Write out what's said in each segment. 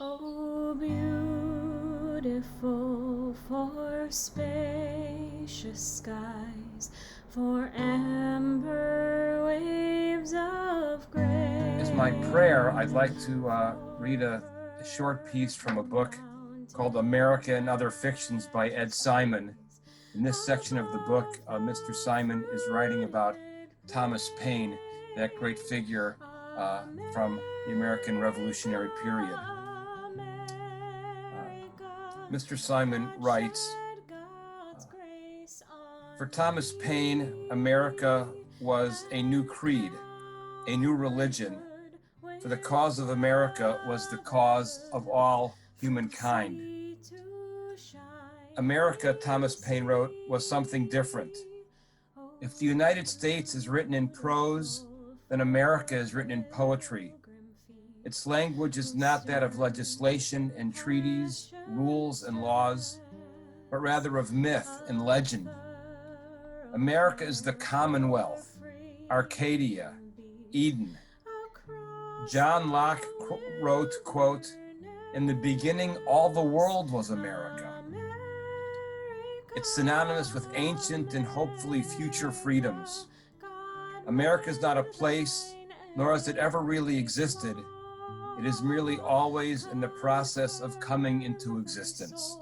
Oh, beautiful for spacious skies, for amber waves of grace. As my prayer, I'd like to read a short piece from a book called America and Other Fictions by Ed Simon. In this section of the book, Mr. Simon is writing about Thomas Paine, that great figure from the American Revolutionary period. Mr. Simon writes, for Thomas Paine, America was a new creed, a new religion, for the cause of America was the cause of all humankind. America, Thomas Paine wrote, was something different. If the United States is written in prose, then America is written in poetry. Its language is not that of legislation and treaties, rules and laws, but rather of myth and legend. America is the Commonwealth, Arcadia, Eden. John Locke wrote, quote, "In the beginning, all the world was America." It's synonymous with ancient and hopefully future freedoms. America is not a place, nor has it ever really existed. It is merely always in the process of coming into existence.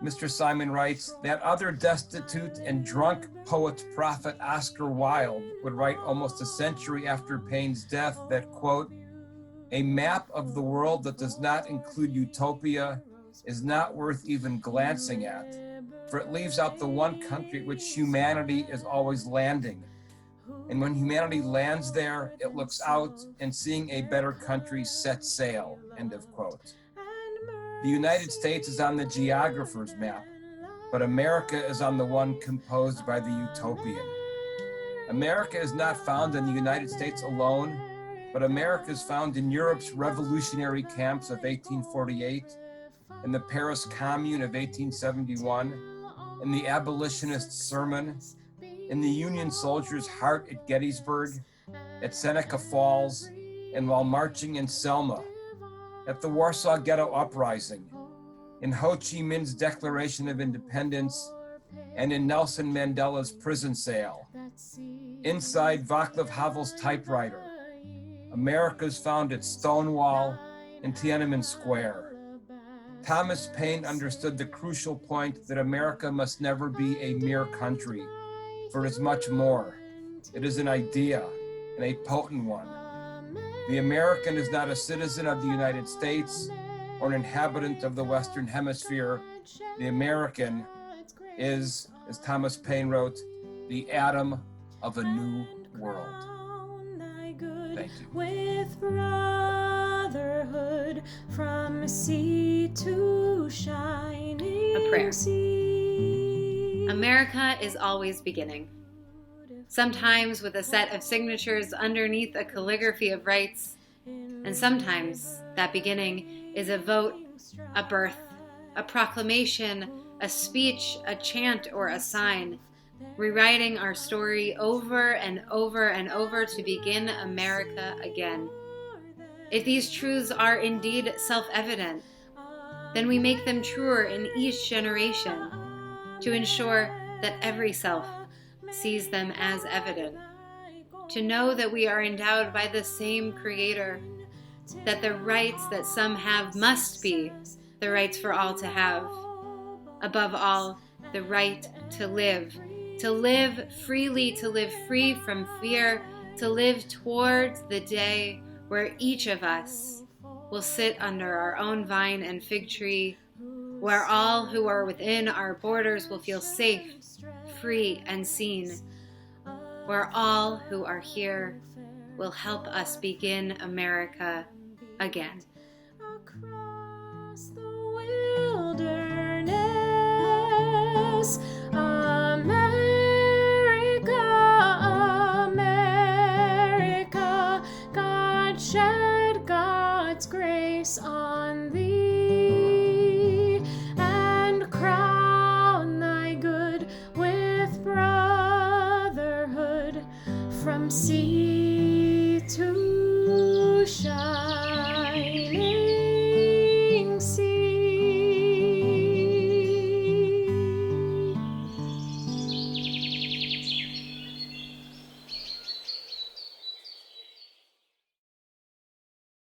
Mr. Simon writes, that other destitute and drunk poet-prophet Oscar Wilde would write almost a century after Paine's death that, quote, "A map of the world that does not include utopia is not worth even glancing at, for it leaves out the one country at which humanity is always landing. And when humanity lands there, it looks out and seeing a better country set sail," end of quote. The United States is on the geographer's map, but America is on the one composed by the utopian. America is not found in the United States alone, but America is found in Europe's revolutionary camps of 1848, in the Paris Commune of 1871, in the abolitionist sermon, in the Union soldiers' heart at Gettysburg, at Seneca Falls, and while marching in Selma, at the Warsaw Ghetto Uprising, in Ho Chi Minh's Declaration of Independence, and in Nelson Mandela's prison cell. Inside Václav Havel's typewriter, America is found at Stonewall and Tiananmen Square. Thomas Paine understood the crucial point that America must never be a mere country, for it is much more. It is an idea, and a potent one. The American is not a citizen of the United States or an inhabitant of the Western Hemisphere. The American is, as Thomas Paine wrote, the atom of a new world. Thank you. With brotherhood from sea to shining A prayer. sea. America is always beginning. Sometimes with a set of signatures underneath a calligraphy of rights, and sometimes that beginning is a vote, a birth, a proclamation, a speech, a chant, or a sign, rewriting our story over and over and over to begin America again. If these truths are indeed self-evident, then we make them truer in each generation to ensure that every self sees them as evident, to know that we are endowed by the same Creator, that the rights that some have must be the rights for all to have. Above all, the right to live freely, to live free from fear, to live towards the day where each of us will sit under our own vine and fig tree, where all who are within our borders will feel safe, free, and seen, where all who are here will help us begin America again. Across the wilderness, America, America, God shed God's grace on thee, and crown thy good with brotherhood from sea to shine.